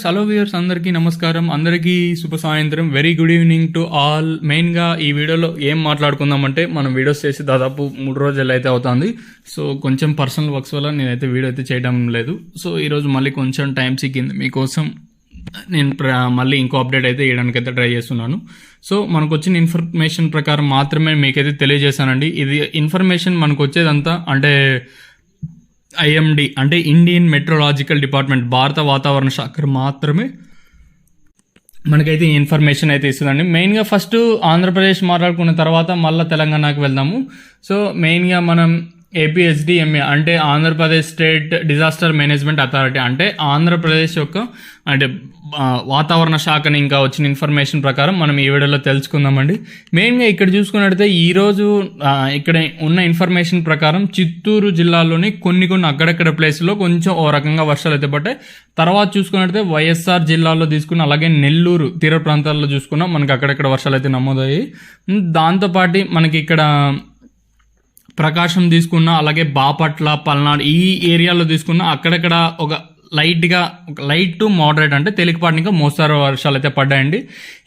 Hello viewers, అందరికీ నమస్కారం, అందరికీ శుభ సాయంత్రం, very good evening to all. మెయిన్గా ఈ వీడియోలో ఏం మాట్లాడుకుందామంటే, మనం వీడియోస్ చేసి దాదాపు 3 రోజులు అయితే అవుతుంది. సో కొంచెం పర్సనల్ వర్క్స్ వల్ల నేనైతే వీడియో అయితే చేయడం లేదు. సో ఈరోజు మళ్ళీ కొంచెం టైం సిక్కింది మీకోసం. నేను మళ్ళీ ఇంకో అప్డేట్ అయితే ఇవ్వడానికి అయితే ట్రై చేస్తున్నాను. సో మనకు వచ్చిన ఇన్ఫర్మేషన్ ప్రకారం మాత్రమే మీకైతే తెలియజేశానండి. ఇది ఇన్ఫర్మేషన్ మనకు వచ్చేదంతా అంటే ఐఎండి అంటే ఇండియన్ మెట్రోలాజికల్ డిపార్ట్మెంట్, భారత వాతావరణ శాఖ మాత్రమే మనకైతే ఈ ఇన్ఫర్మేషన్ అయితే ఇస్తుందండి. మెయిన్గా ఫస్ట్ ఆంధ్రప్రదేశ్ మాట్లాడుకున్న తర్వాత మళ్ళీ తెలంగాణకు వెళ్దాము. సో మెయిన్గా మనం ఏపీఎస్డిఎంఏ అంటే Andhra Pradesh state disaster management authority అంటే ఆంధ్రప్రదేశ్ యొక్క అంటే వాతావరణ శాఖని ఇంకా వచ్చిన ఇన్ఫర్మేషన్ ప్రకారం మనం ఈ వీడియోలో తెలుసుకుందామండి. మెయిన్గా ఇక్కడ చూసుకున్నట్టయితే ఈరోజు ఇక్కడ ఉన్న ఇన్ఫర్మేషన్ ప్రకారం చిత్తూరు జిల్లాలోని కొన్ని అక్కడక్కడ ప్లేస్లో కొంచెం ఓ రకంగా వర్షాలు అయితే పడ్డాయి. తర్వాత చూసుకున్నట్టయితే వైఎస్ఆర్ జిల్లాలో తీసుకున్న, అలాగే నెల్లూరు తీర ప్రాంతాల్లో చూసుకున్నా మనకి అక్కడక్కడ వర్షాలు అయితే నమోదయ్యాయి. దాంతోపాటు మనకి ఇక్కడ ప్రకాశం తీసుకున్న, అలాగే బాపట్ల, పల్నాడు ఈ ఏరియాలో తీసుకున్న అక్కడక్కడ ఒక లైట్ టు మోడరేట్ అంటే తేలికపాటి ఇంకా మోస్తారు వర్షాలు అయితే పడ్డాయండి.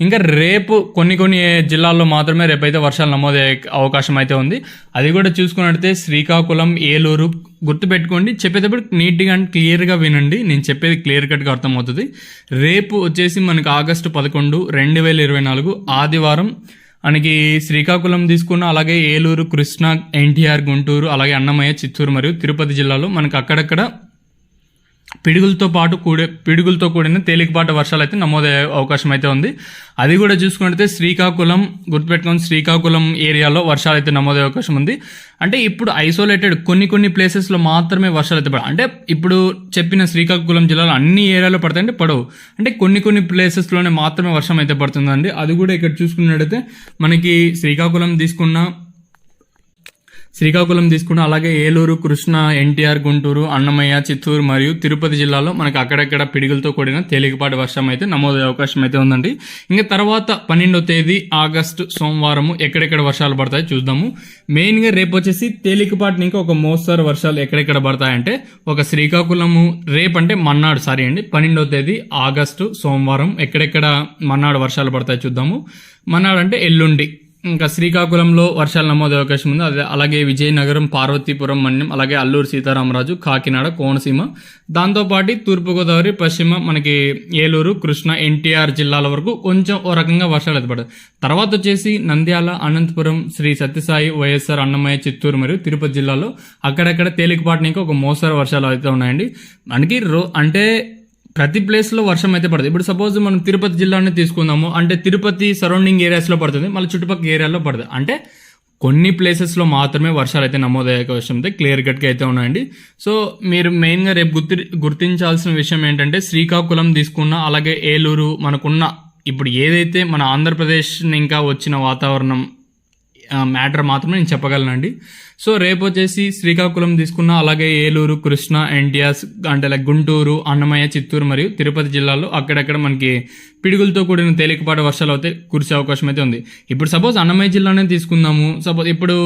ఇంకా రేపు కొన్ని జిల్లాల్లో మాత్రమే రేపైతే వర్షాలు నమోదయ్యే అవకాశం అయితే ఉంది. అది కూడా చూసుకున్నట్టయితే శ్రీకాకుళం, ఏలూరు గుర్తుపెట్టుకోండి. చెప్పేటప్పుడు నీట్గా అండ్ క్లియర్గా వినండి, నేను చెప్పేది క్లియర్ కట్గా అర్థమవుతుంది. రేపు వచ్చేసి మనకి ఆగస్టు 11, 2024 ఆదివారం మనకి శ్రీకాకుళం తీసుకున్న, అలాగే ఏలూరు, కృష్ణా, ఎన్టీఆర్, గుంటూరు, అలాగే అన్నమయ్య, చిత్తూరు మరియు తిరుపతి జిల్లాలో మనకు అక్కడక్కడ పిడుగులతో కూడిన తేలికపాటి వర్షాలు అయితే నమోదయ్యే అవకాశం అయితే ఉంది. అది కూడా చూసుకుంటే శ్రీకాకుళం గుర్తుపెట్టుకొని, శ్రీకాకుళం ఏరియాలో వర్షాలు అయితే నమోదయ్యే అవకాశం ఉంది. అంటే ఇప్పుడు ఐసోలేటెడ్ కొన్ని ప్లేసెస్లో మాత్రమే వర్షాలు అయితే పడవు. అంటే ఇప్పుడు చెప్పిన శ్రీకాకుళం జిల్లాలో అన్ని ఏరియాలో పడతాయంటే పడవు, అంటే కొన్ని ప్లేసెస్లోనే మాత్రమే వర్షం అయితే పడుతుందండి. అది కూడా ఇక్కడ చూసుకున్నట్టయితే మనకి శ్రీకాకుళం తీసుకున్న, అలాగే ఏలూరు, కృష్ణా, ఎన్టీఆర్, గుంటూరు, అన్నమయ్య, చిత్తూరు మరియు తిరుపతి జిల్లాలో మనకి అక్కడక్కడ పిడుగులతో కూడిన తేలికపాటి వర్షం అయితే నమోదయ్యే అవకాశం అయితే ఉందండి. ఇంకా తర్వాత 12వ తేదీ ఆగస్టు సోమవారము ఎక్కడెక్కడ వర్షాలు పడతాయి చూద్దాము. మెయిన్గా రేపు వచ్చేసి తేలికపాటి ఇంకా ఒక మోస్తరు వర్షాలు ఎక్కడెక్కడ పడతాయంటే ఒక శ్రీకాకుళము రేపంటే మన్నాడు 12వ తేదీ ఆగస్టు సోమవారం ఎక్కడెక్కడ మన్నాడు వర్షాలు పడతాయి చూద్దాము. మన్నాడు అంటే ఎల్లుండి. ఇంకా శ్రీకాకుళంలో వర్షాలు నమోదయ్యే అవకాశం ఉంది. అలాగే విజయనగరం, పార్వతీపురం మన్యం, అలాగే అల్లూరు సీతారామరాజు, కాకినాడ, కోనసీమ, దాంతోపాటు తూర్పుగోదావరి, పశ్చిమ మనకి ఏలూరు, కృష్ణ, ఎన్టీఆర్ జిల్లాల వరకు కొంచెం ఓ రకంగా వర్షాలు అయితే పడతాయి. తర్వాత వచ్చేసి నంద్యాల, అనంతపురం, శ్రీ సత్యసాయి, వైఎస్ఆర్, అన్నమయ్య, చిత్తూరు మరియు తిరుపతి జిల్లాలో అక్కడక్కడ తేలికపాటి ఇంకా ఒక మోస్తరు వర్షాలు అయితే ఉన్నాయండి. మనకి అంటే ప్రతి ప్లేస్లో వర్షం అయితే పడుతుంది. ఇప్పుడు సపోజ్ మనం తిరుపతి జిల్లాని తీసుకుందాము అంటే తిరుపతి సరౌండింగ్ ఏరియాస్లో పడుతుంది, మళ్ళీ చుట్టుపక్కల ఏరియాలో పడుతుంది. అంటే కొన్ని ప్లేసెస్లో మాత్రమే వర్షాలు అయితే నమోదయ్యే అవకాశం అయితే క్లియర్ కట్గా అయితే ఉన్నాయండి. సో మీరు మెయిన్గా రేపు గుర్తించాల్సిన విషయం ఏంటంటే శ్రీకాకుళం తీసుకున్న, అలాగే ఏలూరు మనకున్న ఇప్పుడు ఏదైతే మన ఆంధ్రప్రదేశ్ ఇంకా వచ్చిన వాతావరణం మ్యాటర్ మాత్రమే నేను చెప్పగలనండి. సో రేపు వచ్చేసి శ్రీకాకుళం తీసుకున్న, అలాగే ఏలూరు, కృష్ణా, ఎన్టీఆర్ అంటే లైక్ గుంటూరు, అన్నమయ్య, చిత్తూరు మరియు తిరుపతి జిల్లాలో అక్కడక్కడ మనకి పిడుగులతో కూడిన తేలికపాటి వర్షాలు అయితే కురిసే అవకాశం అయితే ఉంది. ఇప్పుడు సపోజ్ అన్నమయ్య జిల్లానే తీసుకుందాము. సపోజ్ ఇప్పుడు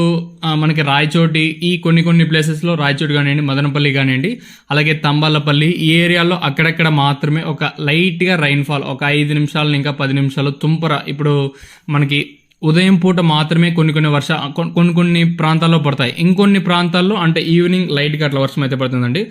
మనకి రాయచోటి ఈ కొన్ని ప్లేసెస్లో రాయచోటి కానివ్వండి, మదనపల్లి కానివ్వండి, అలాగే తంబాలపల్లి ఈ ఏరియాలో అక్కడక్కడ మాత్రమే ఒక లైట్గా రైన్ఫాల్ ఒక 5 నిమిషాలు ఇంకా 10 నిమిషాలు తుంపర ఇప్పుడు మనకి ఉదయం పూట మాత్రమే కొన్ని ప్రాంతాల్లో పడతాయి. ఇంకొన్ని ప్రాంతాల్లో అంటే ఈవినింగ్ లైట్గా అట్లా వర్షం అయితే పడుతుందండి.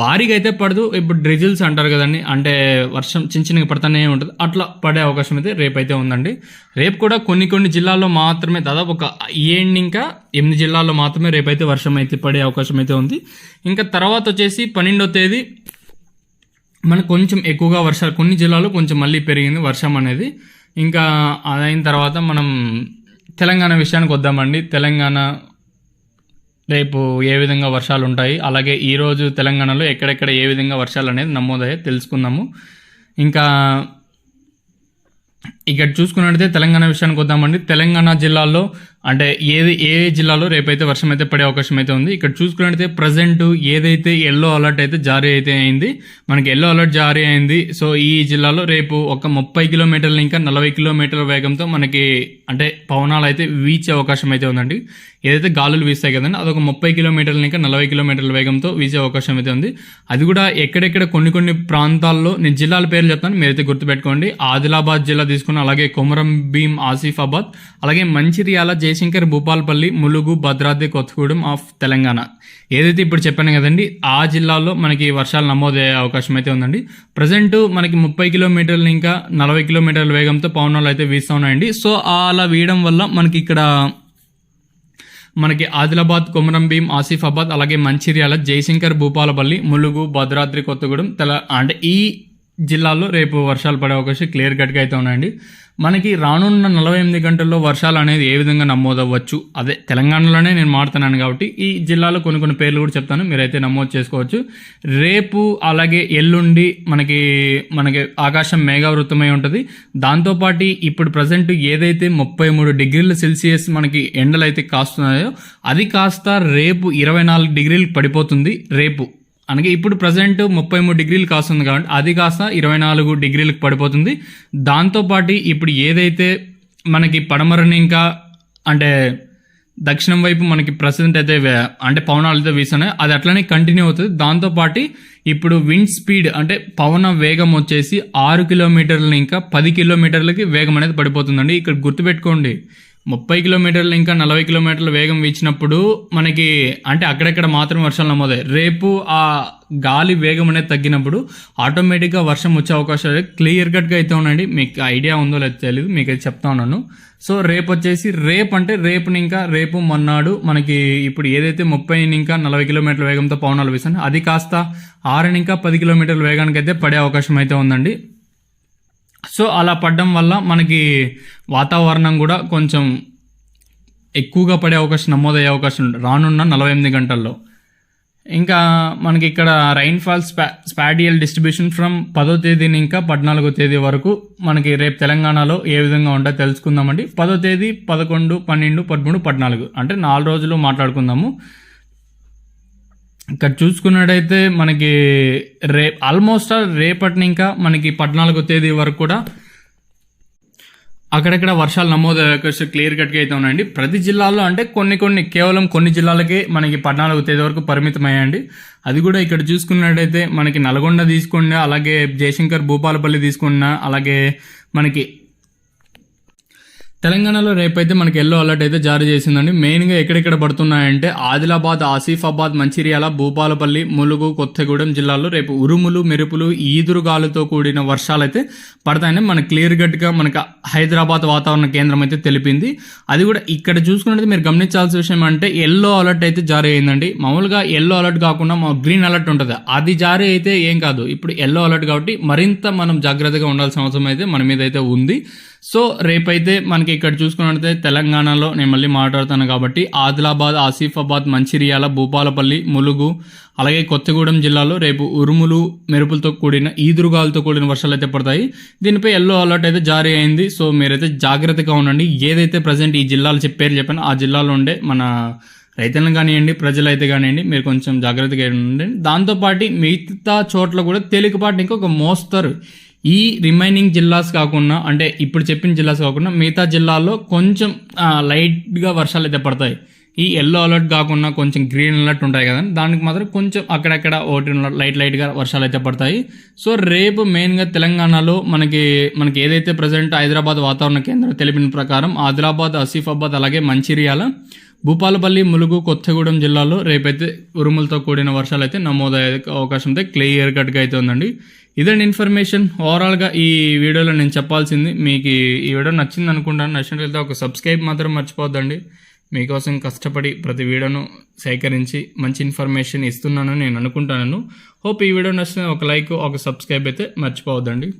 భారీగా అయితే పడదు. ఇప్పుడు డ్రిజిల్స్ అంటారు కదండి, అంటే వర్షం చిన్నగా పడుతూనే ఉంటుంది, అట్లా పడే అవకాశం అయితే రేపైతే ఉందండి. రేపు కూడా కొన్ని జిల్లాల్లో మాత్రమే, దాదాపు ఒక 7 ఇంకా 8 జిల్లాల్లో మాత్రమే రేపైతే వర్షం అయితే పడే అవకాశం అయితే ఉంది. ఇంకా తర్వాత వచ్చేసి 12వ తేదీ మనకు కొంచెం ఎక్కువగా వర్షాలు కొన్ని జిల్లాల్లో కొంచెం మళ్ళీ పెరిగింది వర్షం అనేది. ఇంకా అదైన తర్వాత మనం తెలంగాణ విషయానికి వద్దామండి. తెలంగాణ రేపు ఏ విధంగా వర్షాలు ఉంటాయి, అలాగే ఈరోజు తెలంగాణలో ఎక్కడెక్కడ ఏ విధంగా వర్షాలు అనేది నమోదయ్యాయి తెలుసుకుందాము. ఇంకా ఇక్కడ చూసుకున్నట్టయితే తెలంగాణ విషయానికి వద్దామండి. తెలంగాణ జిల్లాల్లో అంటే ఏ జిల్లాలో రేపైతే వర్షం అయితే పడే అవకాశం అయితే ఉంది. ఇక్కడ చూసుకున్నట్టయితే ప్రజెంట్ ఏదైతే ఎల్లో అలర్ట్ అయితే జారీ అయితే అయింది, మనకి ఎల్లో అలర్ట్ జారీ అయింది. సో ఈ జిల్లాలో రేపు ఒక 30 కిలోమీటర్లు ఇంకా 40 కిలోమీటర్ల వేగంతో మనకి అంటే పవనాలు అయితే వీచే అవకాశం అయితే ఉందండి. ఏదైతే గాలులు వీస్తాయి కదండి, అదొక 30 కిలోమీటర్లు ఇంకా 40 కిలోమీటర్ల వేగంతో వీచే అవకాశం అయితే ఉంది. అది కూడా ఎక్కడెక్కడ కొన్ని ప్రాంతాల్లో నేను జిల్లాల పేర్లు చెప్తాను, మీరైతే గుర్తుపెట్టుకోండి. ఆదిలాబాద్ జిల్లా తీసుకున్న, అలాగే కొమరం భీం, ఆసిఫాబాద్, అలాగే మంచిర్యాల, జయశంకర్, భూపాలపల్లి, ములుగు, భద్రాద్రి కొత్తగూడెం ఆఫ్ తెలంగాణ, ఏదైతే ఇప్పుడు చెప్పాను కదండి, ఆ జిల్లాల్లో మనకి వర్షాలు నమోదయ్యే అవకాశం అయితే ఉందండి. ప్రజెంట్ మనకి 30 కిలోమీటర్లు ఇంకా 40 కిలోమీటర్ల వేగంతో పవనాలు అయితే వీస్తూ ఉన్నాయండి. సో అలా వీయడం వల్ల మనకి ఆదిలాబాద్, కొమరం భీం, ఆసిఫాబాద్, అలాగే మంచిర్యాల, జయశంకర్, భూపాలపల్లి, ములుగు, భద్రాద్రి కొత్తగూడెం అంటే ఈ జిల్లాల్లో రేపు వర్షాలు పడే అవకాశం క్లియర్ కట్గా అయితే ఉన్నాయండి. మనకి రానున్న 48 గంటల్లో వర్షాలు అనేది ఏ విధంగా నమోదవ్వచ్చు, అదే తెలంగాణలోనే నేను మాడుతున్నాను కాబట్టి ఈ జిల్లాలో కొన్ని పేర్లు కూడా చెప్తాను, మీరైతే నమోదు చేసుకోవచ్చు. రేపు అలాగే ఎల్లుండి మనకి ఆకాశం మేఘావృతమై ఉంటుంది. దాంతోపాటు ఇప్పుడు ప్రజెంట్ ఏదైతే 33 డిగ్రీల సెల్సియస్ మనకి ఎండలు అయితే కాస్తున్నాయో అది కాస్త రేపు 24 డిగ్రీలకు పడిపోతుంది. రేపు అనగా ఇప్పుడు ప్రజెంట్ 33 డిగ్రీలు కాస్తుంది కాబట్టి అది కాస్త 24 డిగ్రీలకు పడిపోతుంది. దాంతోపాటు ఇప్పుడు ఏదైతే మనకి పడమరని ఇంకా అంటే దక్షిణం వైపు మనకి ప్రజెంట్ అయితే అంటే పవనాలు అయితే వీస్తున్నాయి, అది అట్లనే కంటిన్యూ అవుతుంది. దాంతోపాటు ఇప్పుడు విండ్ స్పీడ్ అంటే పవన వేగం వచ్చేసి 6 కిలోమీటర్లు ఇంకా 10 కిలోమీటర్లకి వేగం అనేది పడిపోతుందండి. ఇక్కడ గుర్తుపెట్టుకోండి, 30 కిలోమీటర్లు ఇంకా 40 కిలోమీటర్ల వేగం వీచినప్పుడు మనకి అంటే అక్కడెక్కడ మాత్రం వర్షాలు నమోదాయి. రేపు ఆ గాలి వేగం అనేది తగ్గినప్పుడు ఆటోమేటిక్గా వర్షం వచ్చే అవకాశాలు క్లియర్ కట్గా అయితే ఉన్నాయండి. మీకు ఐడియా ఉందో లేదో తెలియదు, మీకు అయితే చెప్తా ఉన్నాను. సో రేపు వచ్చేసి రేపు మొన్నాడు మనకి ఇప్పుడు ఏదైతే 30 ఇంకా 40 కిలోమీటర్ల వేగంతో పవనాలు వీస్తాయి అది కాస్త 6 ఇంకా 10 కిలోమీటర్ల వేగానికి అయితే పడే అవకాశం అయితే ఉందండి. సో అలా పడడం వల్ల మనకి వాతావరణం కూడా కొంచెం ఎక్కువగా పడే అవకాశం నమోదయ్యే అవకాశం రానున్న 48 గంటల్లో. ఇంకా మనకి ఇక్కడ రైన్ఫాల్ స్పాడియల్ డిస్ట్రిబ్యూషన్ ఫ్రమ్ 10వ తేదీని ఇంకా 14వ తేదీ వరకు మనకి రేపు తెలంగాణలో ఏ విధంగా ఉంటాయో తెలుసుకుందామండి. 10వ తేదీ 11, 12, 13, 14 అంటే 4 రోజులు మాట్లాడుకుందాము. ఇక్కడ చూసుకున్నట్టయితే మనకి ఆల్మోస్ట్ రేపటిని ఇంకా మనకి 14వ తేదీ వరకు కూడా అక్కడక్కడ వర్షాలు నమోదు క్లియర్ కట్గా అయితే ఉన్నాయండి. ప్రతి జిల్లాలో అంటే కేవలం కొన్ని జిల్లాలకే మనకి 14వ తేదీ వరకు పరిమితమయ్యాయండి. అది కూడా ఇక్కడ చూసుకున్నట్టయితే మనకి నల్గొండ తీసుకున్నా, అలాగే జయశంకర్, భూపాలపల్లి తీసుకున్నా, అలాగే మనకి తెలంగాణలో రేపైతే మనకి ఎల్లో అలర్ట్ అయితే జారీ చేసిందండి. మెయిన్గా ఎక్కడెక్కడ పడుతున్నాయంటే ఆదిలాబాద్, ఆసిఫాబాద్, మంచిర్యాల, భూపాలపల్లి, ములుగు, కొత్తగూడెం జిల్లాల్లో రేపు ఉరుములు, మెరుపులు, ఈదురుగాలుతో కూడిన వర్షాలు అయితే పడతాయని మనకి క్లియర్ కట్గా మనకి హైదరాబాద్ వాతావరణ కేంద్రం అయితే తెలిపింది. అది కూడా ఇక్కడ చూసుకున్నట్టు మీరు గమనించాల్సిన విషయం అంటే ఎల్లో అలర్ట్ అయితే జారీ అయిందండి. మామూలుగా ఎల్లో అలర్ట్ కాకుండా గ్రీన్ అలర్ట్ ఉంటుంది, అది జారీ అయితే ఏం కాదు. ఇప్పుడు ఎల్లో అలర్ట్ కాబట్టి మరింత మనం జాగ్రత్తగా ఉండాల్సిన అవసరం అయితే మన మీద అయితే ఉంది. సో రేపైతే మనకి ఇక్కడ చూసుకున్నట్లయితే తెలంగాణలో నేను మళ్ళీ మాట్లాడుతాను కాబట్టి ఆదిలాబాద్, ఆసిఫాబాద్, మంచిర్యాల, భూపాలపల్లి, ములుగు, అలాగే కొత్తగూడెం జిల్లాలో రేపు ఉరుములు, మెరుపులతో కూడిన ఈదురుగాలతో కూడిన వర్షాలు అయితే పడతాయి. దీనిపై ఎల్లో అలర్ట్ అయితే జారీ అయింది. సో మీరైతే జాగ్రత్తగా ఉండండి. ఏదైతే ప్రజెంట్ ఈ జిల్లాలు చెప్పాను ఆ జిల్లాలో ఉండే మన రైతులను కానివ్వండి, ప్రజలైతే కానివ్వండి, మీరు కొంచెం జాగ్రత్తగా ఉండండి. దాంతోపాటు మిగతా చోట్ల కూడా తేలికపాటి ఇంకొక మోస్తారు ఈ రిమైనింగ్ జిల్లాస్ కాకుండా అంటే ఇప్పుడు చెప్పిన జిల్లాస్ కాకుండా మిగతా జిల్లాల్లో కొంచెం లైట్గా వర్షాలు అయితే పడతాయి. ఈ ఎల్లో అలర్ట్ కాకుండా కొంచెం గ్రీన్ అలర్ట్ ఉంటాయి కదా, దానికి మాత్రం కొంచెం అక్కడక్కడ లైట్గా వర్షాలు అయితే పడతాయి. సో రేపు మెయిన్గా తెలంగాణలో మనకి ఏదైతే ప్రజెంట్ హైదరాబాద్ వాతావరణ కేంద్రం తెలిపిన ప్రకారం ఆదిలాబాద్, ఆసిఫాబాద్, అలాగే మంచిర్యాల, భూపాలపల్లి, ములుగు, కొత్తగూడెం జిల్లాలో రేపైతే ఉరుములతో కూడిన వర్షాలు అయితే నమోదయ్యే అవకాశం అయితే క్లియర్ కట్గా అయితే ఉందండి. ఇదండి ఇన్ఫర్మేషన్. ఓవరాల్గా ఈ వీడియోలో నేను చెప్పాల్సింది. మీకు ఈ వీడియో నచ్చింది అనుకుంటాను. నచ్చినట్లయితే ఒక సబ్స్క్రైబ్ మాత్రం మర్చిపోద్దండి. మీకోసం కష్టపడి ప్రతి వీడియోను సేకరించి మంచి ఇన్ఫర్మేషన్ ఇస్తున్నానని నేను అనుకుంటాను. హోప్ ఈ వీడియో నచ్చితే ఒక లైక్, ఒక సబ్స్క్రైబ్ అయితే మర్చిపోవద్దండి.